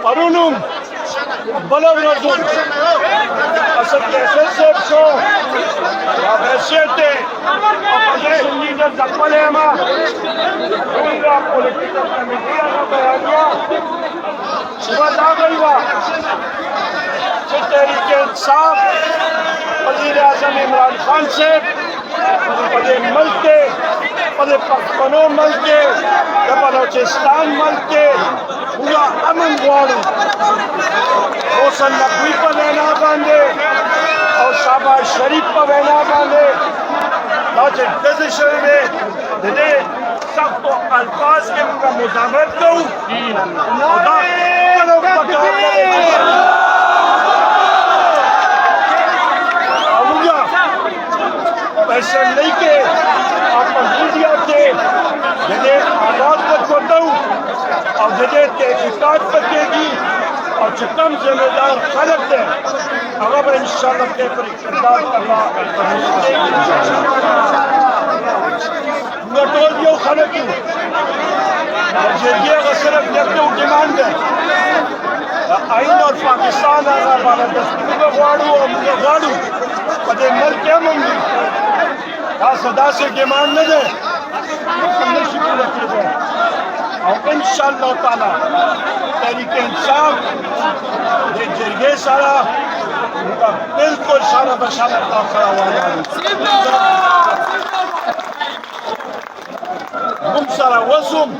پرونم بله ورځو اصل کې SSF شو یا حیثیت اپوزیشن لیډر ځپلی یم زموږ پولیټیکل کمیټي هغه بیانیه صبح راغلې وه چې تحریک انصاف وزیر اعظم عمران خان صاحب په دې ملک کې په دې پښتنو ملک کې د بلوچستان ملک کې موږ امن غواړو حسن نقوی په وینا باندې او شهباز شریف په وینا باندې دا چې ډزې شوې وې د دې سختو الفاظ کې موږ مزاحمت کوو او دا کله پکار اسمبلی के मीडिया के जगह आवाज बचाओ और जगह तहकीकात बचेगी और जितम जिम्मेदार खलक है अगर इंशाल्लाह के पर इकतदार करना नटोरियो खलक ये सिर्फ नेगेटिव डिमांड है आइन और पाकिस्तान वाला दस्तूर वाड़ू और वाड़ू पदे मल क्या मंगी सदा से डिमांड न दे और इंशाअल्लाह ताला तहरीक इंसाफ ये जरिए सारा बिल्कुल सारा बशारा खड़ा हुआ हम सारा वसुम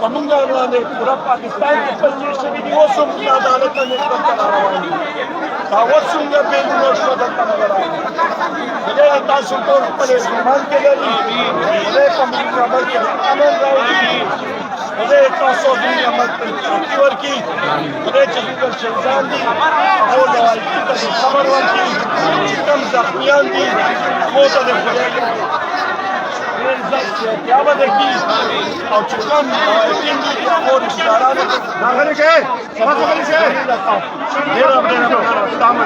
कमंगा ने पूरा पाकिस्तान के 25 शहीद वसुम की अदालत में करा रहा है वसुम ने बेगुनाह शोधा नजर आ मुझे तासु को पहले सम्मान के लिए मुझे कम्युनिटी अमल के अमल राय मुझे तासु दिन अमल पर की मुझे चंद्र शहजाद दी और दवाई की खबर वाली कम जख्मियां दी वो तो क्या बदेगी और चुकम और इशारा नागरिक है